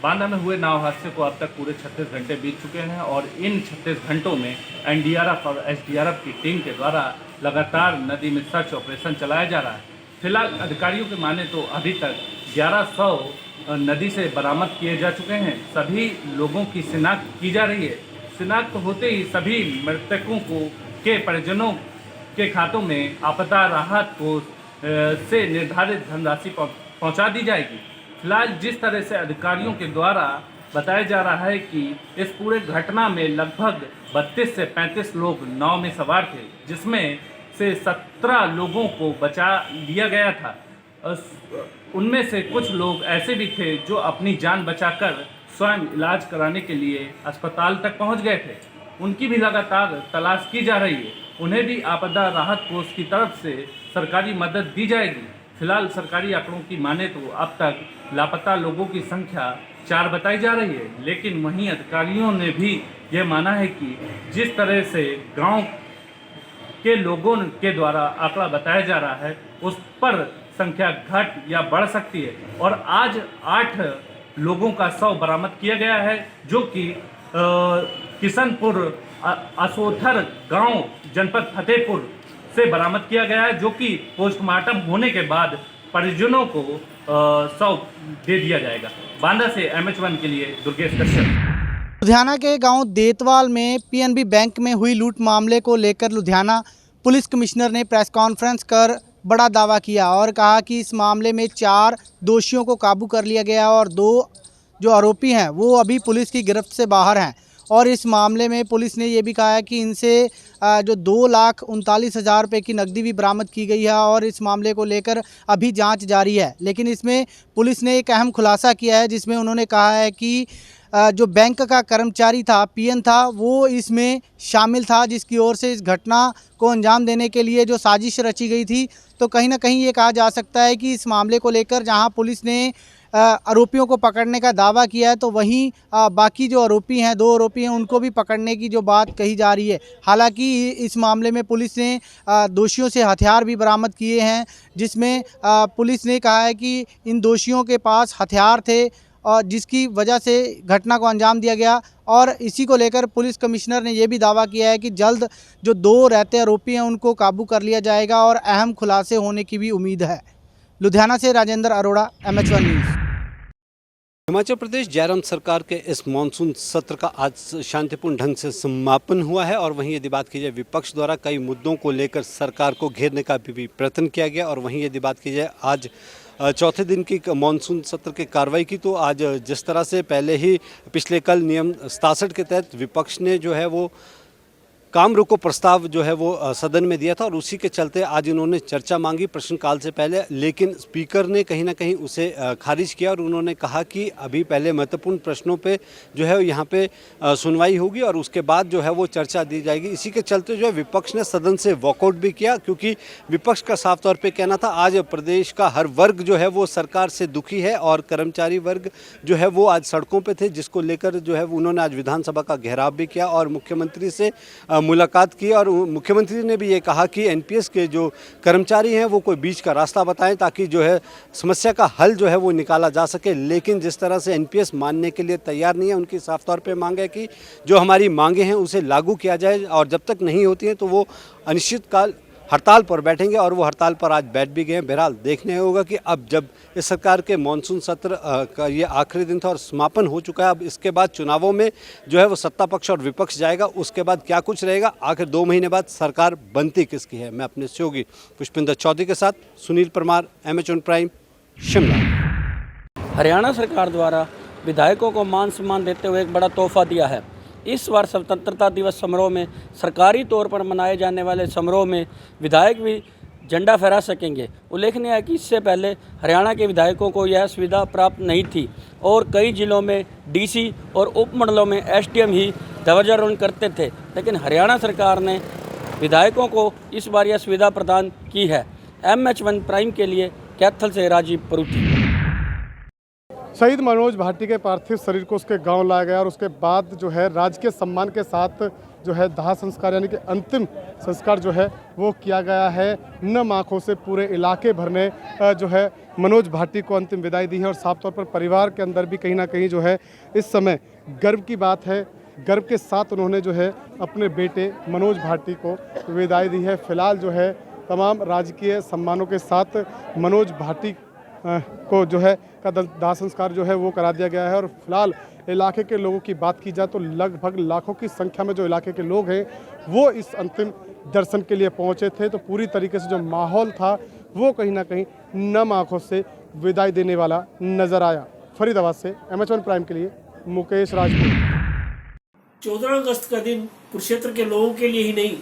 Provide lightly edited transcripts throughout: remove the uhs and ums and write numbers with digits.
बांदा में हुए नाव हादसे को अब तक पूरे 36 घंटे बीत चुके हैं और इन 36 घंटों में एनडीआरएफ और एसडीआरएफ की टीम के द्वारा लगातार नदी में सर्च ऑपरेशन चलाया जा रहा है। फिलहाल अधिकारियों के माने तो अभी तक 1100 नदी से बरामद किए जा चुके हैं। सभी लोगों की शिनाख्त की जा रही है। शिनाख्त होते ही सभी मृतकों के परिजनों के खातों में आपदा राहत कोष से निर्धारित धनराशि पहुंचा दी जाएगी। फिलहाल जिस तरह से अधिकारियों के द्वारा बताया जा रहा है कि इस पूरे घटना में लगभग 32 से 35 लोग नाव में सवार थे, जिसमें से 17 लोगों को बचा लिया गया था। उनमें से कुछ लोग ऐसे भी थे जो अपनी जान बचाकर स्वयं इलाज कराने के लिए अस्पताल तक पहुंच गए थे। उनकी भी लगातार तलाश की जा रही है। उन्हें भी आपदा राहत कोष की तरफ से सरकारी मदद दी जाएगी। फिलहाल सरकारी आंकड़ों की माने तो अब तक लापता लोगों की संख्या 4 बताई जा रही है, लेकिन वहीं अधिकारियों ने भी यह माना है कि जिस तरह से गांव के लोगों के द्वारा आंकड़ा बताया जा रहा है उस पर संख्या घट या बढ़ सकती है। और आज 8 लोगों का शव बरामद किया गया है, जो कि किशनपुर असोथर गांव जनपद फतेहपुर से बरामद किया गया है, जो कि पोस्टमार्टम होने के बाद परिजनों को शव दे दिया जाएगा। बांदा से MH1 के लिए दुर्गेश कश्यप। लुधियाना के गांव देतवाल में पीएनबी बैंक में हुई लूट मामले को लेकर लुधियाना पुलिस कमिश्नर ने प्रेस कॉन्फ्रेंस कर बड़ा दावा किया और कहा कि इस मामले में 4 दोषियों को काबू कर लिया गया और 2 जो आरोपी हैं वो अभी पुलिस की गिरफ्त से बाहर हैं। और इस मामले में पुलिस ने ये भी कहा है कि इनसे जो 2,39,000 रुपये की नकदी भी बरामद की गई है और इस मामले को लेकर अभी जांच जारी है। लेकिन इसमें पुलिस ने एक अहम खुलासा किया है, जिसमें उन्होंने कहा है कि जो बैंक का कर्मचारी था, पीएन था, वो इसमें शामिल था, जिसकी ओर से इस घटना को अंजाम देने के लिए जो साजिश रची गई थी। तो कहीं ना कहीं ये कहा जा सकता है कि इस मामले को लेकर जहां पुलिस ने आरोपियों को पकड़ने का दावा किया है, तो वहीं बाकी जो आरोपी हैं, 2 आरोपी हैं, उनको भी पकड़ने की जो बात कही जा रही है। हालांकि इस मामले में पुलिस ने दोषियों से हथियार भी बरामद किए हैं, जिसमें पुलिस ने कहा है कि इन दोषियों के पास हथियार थे और जिसकी वजह से घटना को अंजाम दिया गया। और इसी को लेकर पुलिस कमिश्नर ने यह भी दावा किया है कि जल्द जो 2 रहते आरोपी हैं उनको काबू कर लिया जाएगा और अहम खुलासे होने की भी उम्मीद है। लुधियाना से राजेंद्र अरोड़ा, MH1 न्यूज़। हिमाचल प्रदेश जयराम सरकार के इस मानसून सत्र का आज शांतिपूर्ण ढंग से समापन हुआ है और वहीं यदि बात की जाए विपक्ष द्वारा कई मुद्दों को लेकर सरकार को घेरने का भी प्रयत्न किया गया। और वहीं यदि बात की जाए आज चौथे दिन की मानसून सत्र की कार्रवाई की, तो आज जिस तरह से पहले ही पिछले कल नियम 67 के तहत विपक्ष ने जो है वो काम रोको प्रस्ताव जो है वो सदन में दिया था और उसी के चलते आज इन्होंने चर्चा मांगी प्रश्नकाल से पहले, लेकिन स्पीकर ने कहीं ना कहीं उसे खारिज किया और उन्होंने कहा कि अभी पहले महत्वपूर्ण प्रश्नों पे जो है यहाँ पे सुनवाई होगी और उसके बाद जो है वो चर्चा दी जाएगी। इसी के चलते जो है विपक्ष ने सदन से वॉकआउट भी किया, क्योंकि विपक्ष का साफ तौर पर कहना था आज प्रदेश का हर वर्ग जो है वो सरकार से दुखी है और कर्मचारी वर्ग जो है वो आज सड़कों पर थे, जिसको लेकर जो है उन्होंने आज विधानसभा का घेराव भी किया और मुख्यमंत्री से मुलाकात की। और मुख्यमंत्री ने भी ये कहा कि एनपीएस के जो कर्मचारी हैं वो कोई बीच का रास्ता बताएं ताकि जो है समस्या का हल जो है वो निकाला जा सके। लेकिन जिस तरह से एनपीएस मानने के लिए तैयार नहीं है, उनकी साफ तौर पे मांग है कि जो हमारी मांगे हैं उसे लागू किया जाए और जब तक नहीं होती हैं तो वो अनिश्चितकाल हड़ताल पर बैठेंगे और वो हड़ताल पर आज बैठ भी गए हैं। बहरहाल देखने होगा कि अब जब इस सरकार के मानसून सत्र का ये आखिरी दिन था और समापन हो चुका है, अब इसके बाद चुनावों में जो है वो सत्ता पक्ष और विपक्ष जाएगा, उसके बाद क्या कुछ रहेगा, आखिर 2 महीने बाद सरकार बनती किसकी है। मैं अपने सहयोगी पुष्पिंदर चौधरी के साथ सुनील परमार, MH1 प्राइम, शिमला। हरियाणा सरकार द्वारा विधायकों को मान सम्मान देते हुए एक बड़ा तोहफा दिया है। इस बार स्वतंत्रता दिवस समारोह में सरकारी तौर पर मनाए जाने वाले समारोह में विधायक भी झंडा फहरा सकेंगे। उल्लेखनीय है कि इससे पहले हरियाणा के विधायकों को यह सुविधा प्राप्त नहीं थी और कई जिलों में डीसी और उपमंडलों में एसडीएम ही ध्वजारोहण करते थे, लेकिन हरियाणा सरकार ने विधायकों को इस बार यह सुविधा प्रदान की है। MH1 प्राइम के लिए कैथल से राजीव परूथी। शहीद मनोज भाटी के पार्थिव शरीर को उसके गांव लाया गया और उसके बाद जो है राजकीय सम्मान के साथ जो है दाह संस्कार यानी कि अंतिम संस्कार जो है वो किया गया है। नम आँखों से पूरे इलाके भर ने जो है मनोज भाटी को अंतिम विदाई दी है और साफ तौर पर परिवार के अंदर भी कहीं ना कहीं जो है इस समय गर्व की बात है। गर्व के साथ उन्होंने जो है अपने बेटे मनोज भाटी को विदाई दी है। फिलहाल जो है तमाम राजकीय सम्मानों के साथ मनोज भाटी को जो है का दाह संस्कार जो है वो करा दिया गया है। और फिलहाल इलाके के लोगों की बात की जाए तो लगभग लाखों की संख्या में जो इलाके के लोग हैं वो इस अंतिम दर्शन के लिए पहुंचे थे। तो पूरी तरीके से जो माहौल था वो कहीं ना कहीं नम आँखों से विदाई देने वाला नजर आया। फरीदाबाद से MH1 प्राइम के लिए मुकेश राजपूत। 14 अगस्त का दिन कुरुक्षेत्र के लोगों के लिए ही नहीं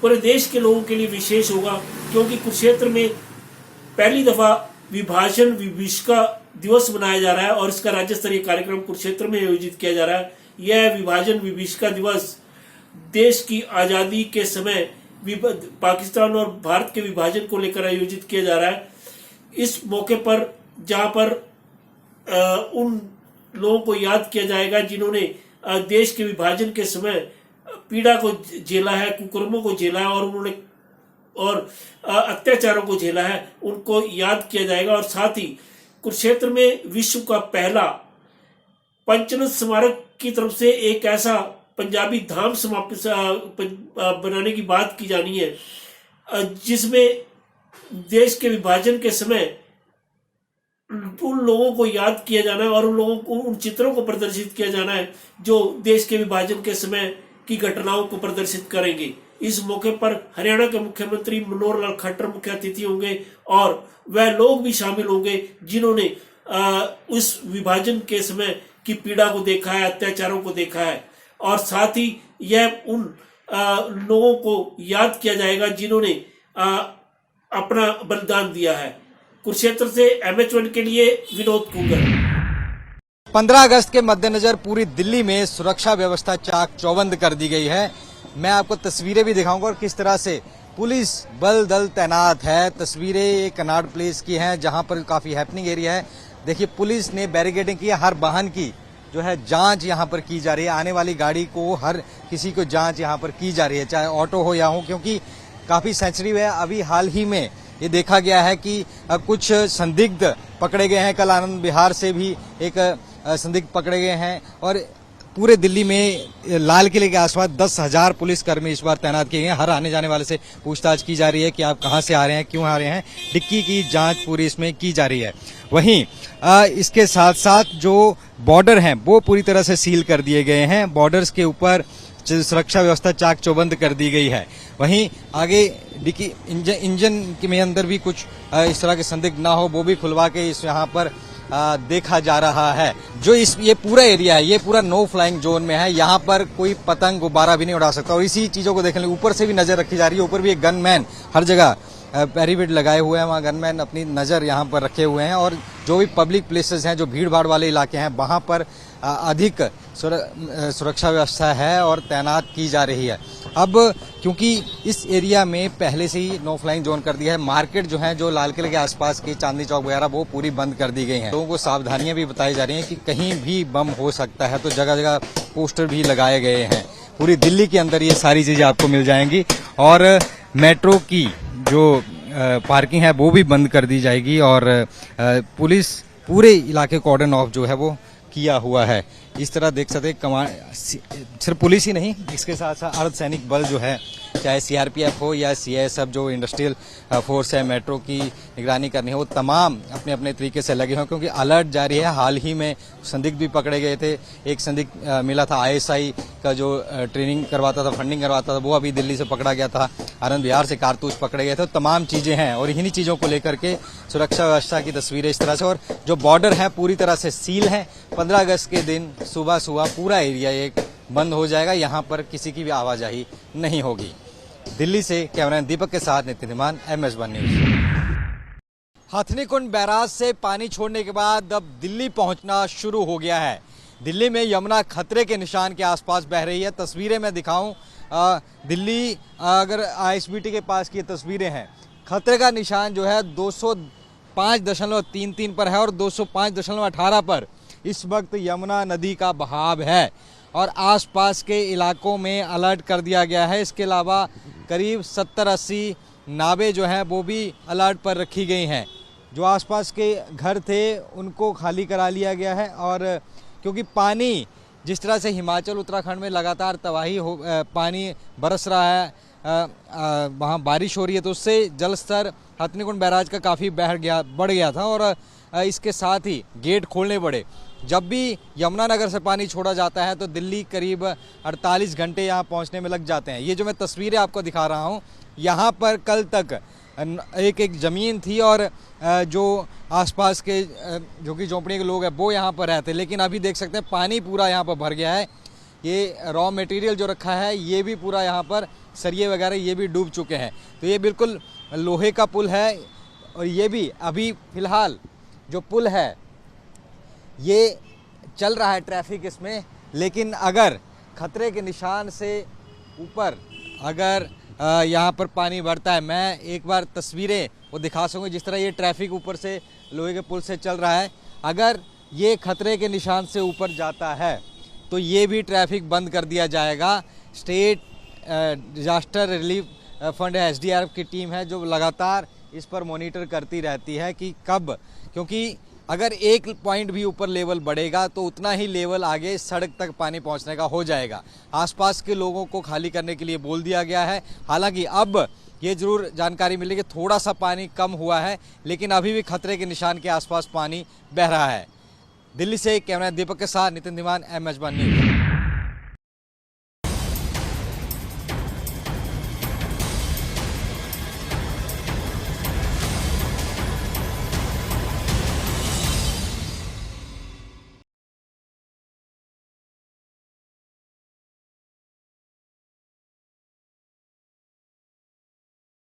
पूरे देश के लोगों के लिए विशेष होगा, क्योंकि कुरुक्षेत्र में पहली दफा विभाजन विभीषिका दिवस मनाया जा रहा है और इसका राज्य स्तरीय कार्यक्रम कुरुक्षेत्र में आयोजित किया जा रहा है। यह विभाजन विभीषिका दिवस देश की आजादी के समय पाकिस्तान और भारत के विभाजन को लेकर आयोजित किया जा रहा है। इस मौके पर जहां पर उन लोगों को याद किया जाएगा जिन्होंने देश के विभाजन के समय पीड़ा को झेला है, कुकर्मों को झेला है और उन्होंने अत्याचारों को झेला है, उनको याद किया जाएगा। और साथ ही कुरुक्षेत्र में विश्व का पहला पंचनद स्मारक की तरफ से एक ऐसा पंजाबी धाम बनाने की बात की जानी है, जिसमें देश के विभाजन के समय उन लोगों को याद किया जाना है और उन लोगों को उन चित्रों को प्रदर्शित किया जाना है जो देश के विभाजन के समय की घटनाओं को प्रदर्शित करेंगे। इस मौके पर हरियाणा के मुख्यमंत्री मनोहर लाल खट्टर मुख्य अतिथि होंगे और वह लोग भी शामिल होंगे जिन्होंने उस विभाजन के समय की पीड़ा को देखा है, अत्याचारों को देखा है। और साथ ही यह उन लोगों को याद किया जाएगा जिन्होंने अपना बलिदान दिया है। कुरुक्षेत्र से MH1 के लिए विनोद कुंगर। 15 अगस्त के मद्देनजर पूरी दिल्ली में सुरक्षा व्यवस्था चाक चौबंद कर दी गई है। मैं आपको तस्वीरें भी दिखाऊंगा और किस तरह से पुलिस बल दल तैनात है। तस्वीरें एक कनाड प्लेस की हैं जहां पर काफी हैपनिंग एरिया है। देखिए पुलिस ने बैरिकेडिंग की है, हर वाहन की जो है जांच यहां पर की जा रही है। आने वाली गाड़ी को हर किसी को जांच यहां पर की जा रही है, चाहे ऑटो हो या हो, क्योंकि काफी सेंसिटिव है। अभी हाल ही में ये देखा गया है कि कुछ संदिग्ध पकड़े गए हैं। कल आनंद विहार से भी एक संदिग्ध पकड़े गए हैं और पूरे दिल्ली में लाल किले के आसपास 10,000 पुलिसकर्मी इस बार तैनात किए हैं। हर आने जाने वाले से पूछताछ की जा रही है कि आप कहां से आ रहे हैं, क्यों आ रहे हैं। डिक्की की जांच पूरी इसमें की जा रही है। वहीं इसके साथ साथ जो बॉर्डर हैं वो पूरी तरह से सील कर दिए गए हैं। बॉर्डर्स के ऊपर सुरक्षा व्यवस्था चाक चौबंद कर दी गई है। वहीं आगे डिक्की इंजन के अंदर भी कुछ इस तरह के संदिग्ध ना हो वो भी खुलवा के इस यहाँ पर देखा जा रहा है। जो ये पूरा एरिया है ये पूरा नो फ्लाइंग जोन में है। यहाँ पर कोई पतंग गुब्बारा भी नहीं उड़ा सकता और इसी चीजों को देखने ऊपर से भी नजर रखी जा रही है। ऊपर भी एक गनमैन हर जगह बैरिकेड लगाए हुए हैं, वहाँ गनमैन अपनी नजर यहाँ पर रखे हुए हैं और जो भी पब्लिक प्लेसेस हैं, जो भीड़ भाड़ वाले इलाके हैं, वहाँ पर अधिक सुरक्षा व्यवस्था है और तैनात की जा रही है। अब क्योंकि इस एरिया में पहले से ही नो फ्लाइंग जोन कर दिया है, मार्केट जो है जो लाल किले के आसपास की चांदनी चौक वगैरह वो पूरी बंद कर दी गई हैं। लोगों को सावधानियां भी बताई जा रही हैं कि कहीं भी बम हो सकता है, तो जगह जगह पोस्टर भी लगाए गए हैं। पूरी दिल्ली के अंदर ये सारी चीजें आपको मिल जाएंगी और मेट्रो की जो पार्किंग है वो भी बंद कर दी जाएगी और पुलिस पूरे इलाके कॉर्डन ऑफ जो है वो किया हुआ है। इस तरह देख सकते हैं सिर्फ पुलिस ही नहीं, इसके साथ साथ अर्धसैनिक बल जो है, चाहे CRPF हो या CISF जो इंडस्ट्रियल फोर्स है, मेट्रो की निगरानी करनी है, वो तमाम अपने अपने तरीके से लगे हैं क्योंकि अलर्ट जारी है। हाल ही में संदिग्ध भी पकड़े गए थे। एक संदिग्ध मिला था ISI का जो ट्रेनिंग करवाता था, फंडिंग करवाता था, वो अभी दिल्ली से पकड़ा गया था। आनंद विहार से कारतूस पकड़े गए थे। तमाम चीजें हैं और इन्हीं चीजों को लेकर के सुरक्षा व्यवस्था की तस्वीरें इस तरह से। और जो बॉर्डर है पूरी तरह से सील है। 15 अगस्त के दिन सुबह सुबह पूरा एरिया एक बंद हो जाएगा, यहाँ पर किसी की भी आवाजाही नहीं होगी। दिल्ली से कैमरामैन दीपक के साथ Nitin Dhiman, MS1 news. Hathnikund barrage से पानी छोड़ने के बाद अब दिल्ली पहुंचना शुरू हो गया है। दिल्ली में यमुना खतरे के निशान के आसपास बह रही है। तस्वीरें मैं दिखाऊं, दिल्ली अगर ISBT के पास की तस्वीरें हैं, खतरे का निशान जो है 205.33 पर है और 205.18 पर इस वक्त यमुना नदी का बहाव है और आसपास के इलाकों में अलर्ट कर दिया गया है। इसके अलावा करीब 70-80 नावें जो हैं वो भी अलर्ट पर रखी गई हैं। जो आसपास के घर थे उनको खाली करा लिया गया है और क्योंकि पानी जिस तरह से हिमाचल उत्तराखंड में लगातार पानी बरस रहा है, वहाँ बारिश हो रही है, तो उससे जल स्तर हथनीकुंड बैराज का काफ़ी बढ़ गया था और इसके साथ ही गेट खोलने पड़े। जब भी यमुनानगर से पानी छोड़ा जाता है तो दिल्ली करीब 48 घंटे यहाँ पहुँचने में लग जाते हैं। ये जो मैं तस्वीरें आपको दिखा रहा हूँ, यहाँ पर कल तक एक ज़मीन थी और जो आसपास के जो कि झोंपड़ी के लोग हैं वो यहाँ पर रहते, लेकिन अभी देख सकते हैं पानी पूरा यहाँ पर भर गया है। ये रॉ मटेरियल जो रखा है ये भी पूरा यहाँ पर सरिये वगैरह ये भी डूब चुके हैं। तो ये बिल्कुल लोहे का पुल है और ये भी अभी फ़िलहाल जो पुल है ये चल रहा है ट्रैफिक इसमें, लेकिन अगर खतरे के निशान से ऊपर अगर यहाँ पर पानी बढ़ता है, मैं एक बार तस्वीरें वो दिखा सकूँगा जिस तरह ये ट्रैफिक ऊपर से लोहे के पुल से चल रहा है। अगर ये खतरे के निशान से ऊपर जाता है तो ये भी ट्रैफिक बंद कर दिया जाएगा। State disaster relief fund SDRF की टीम है जो लगातार इस पर मॉनिटर करती रहती है कि कब, क्योंकि अगर एक पॉइंट भी ऊपर लेवल बढ़ेगा तो उतना ही लेवल आगे सड़क तक पानी पहुंचने का हो जाएगा। आसपास के लोगों को खाली करने के लिए बोल दिया गया है। हालांकि अब ये जरूर जानकारी मिली कि थोड़ा सा पानी कम हुआ है, लेकिन अभी भी खतरे के निशान के आसपास पानी बह रहा है। दिल्ली से कैमरा दीपक के साथ नितिन धीमान, एम मेजबान न्यूज़।